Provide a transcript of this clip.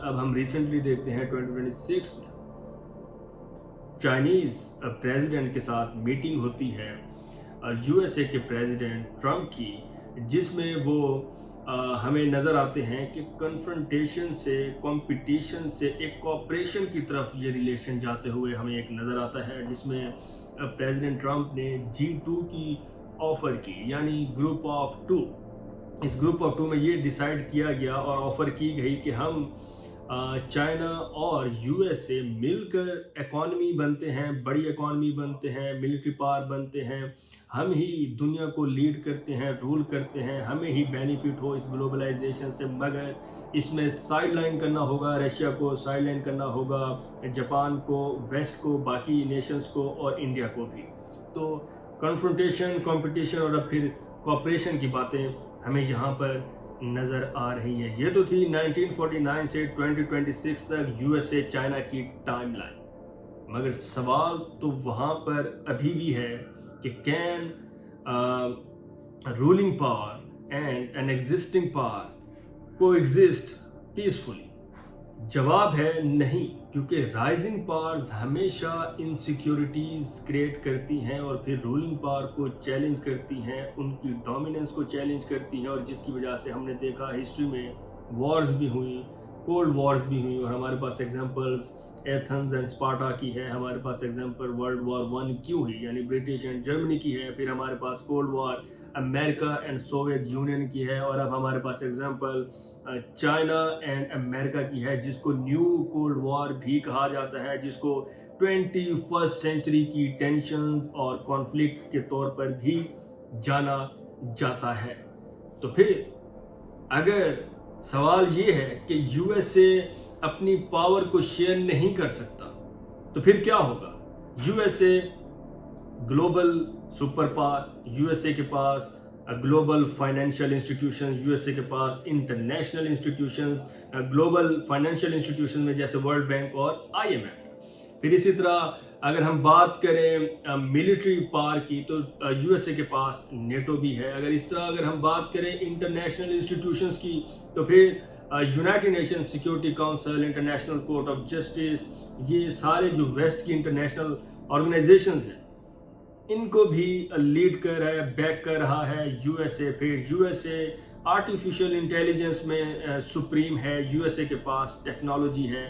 अब हम रिसेंटली देखते हैं 2026 में चाइनीज़ प्रेसिडेंट के साथ मीटिंग होती है यूएसए के प्रेसिडेंट ट्रम्प की, जिसमें वो हमें नज़र आते हैं कि कन्फ्रंटेशन से, कंपटीशन से एक कोऑपरेशन की तरफ ये रिलेशन जाते हुए हमें एक नज़र आता है, जिसमें प्रेसिडेंट ट्रम्प ने G2 की ऑफ़र की, यानी ग्रुप ऑफ टू। इस ग्रुप ऑफ टू में ये डिसाइड किया गया और ऑफ़र की गई कि हम चाइना और यूएसए मिलकर इकॉनमी बनते हैं, बड़ी इकॉनमी बनते हैं, मिलिट्री पावर बनते हैं, हम ही दुनिया को लीड करते हैं, रूल करते हैं, हमें ही बेनिफिट हो इस ग्लोबलाइजेशन से। मगर इसमें साइडलाइन करना होगा, रशिया को साइडलाइन करना होगा, जापान को, वेस्ट को, बाकी नेशंस को और इंडिया को भी। तो कन्फ्रंटेशन, कंपटीशन और अब फिर कोऑपरेशन की बातें हमें यहाँ पर नज़र आ रही है। ये तो थी 1949 से 2026 तक यूएसए चाइना की टाइमलाइन। मगर सवाल तो वहाँ पर अभी भी है कि can ruling power and an existing power coexist peacefully. जवाब है नहीं, क्योंकि राइजिंग पावर्स हमेशा इनसिक्योरिटीज़ क्रिएट करती हैं और फिर रूलिंग पावर को चैलेंज करती हैं, उनकी डोमिनेंस को चैलेंज करती हैं, और जिसकी वजह से हमने देखा हिस्ट्री में वॉर्स भी हुई, कोल्ड वॉर्स भी हुई, और हमारे पास एग्जांपल्स एथेंस एंड स्पार्टा की है, हमारे पास एग्जांपल वर्ल्ड वॉर 1 क्यों हुई यानी ब्रिटिश एंड जर्मनी की है, फिर हमारे पास cold war America and Soviet Union की है, और अब हमारे पास एग्जांपल चाइना एंड अमेरिका की है, जिसको न्यू कोल्ड वॉर भी कहा जाता है, जिसको 21st सेंचुरी की टेंशन्स और कॉन्फ्लिक्ट के तौर पर भी जाना जाता है। तो फिर अगर सवाल ये है कि यूएसए अपनी पावर को शेयर नहीं कर सकता, तो फिर क्या होगा? USA global super power, USA के पास ग्लोबल फाइनेंशियल इंस्टीट्यूशन, यूएसए के पास international institutions, global financial institution में जैसे वर्ल्ड बैंक और आईएमएफ। फिर इसी तरह अगर हम बात करें मिलिट्री पावर की, तो यूएसए के पास नेटो भी है। अगर हम बात करें इंटरनेशनल इंस्टीट्यूशंस की, तो फिर United nation security council, international court of justice, ये सारे जो वेस्ट की इंटरनेशनल ऑर्गेनाइजेशंस हैं, इनको भी लीड कर रहा है, बैक कर रहा है यूएसए। फिर यूएसए आर्टिफिशियल इंटेलिजेंस में सुप्रीम है, यूएसए के पास टेक्नोलॉजी है,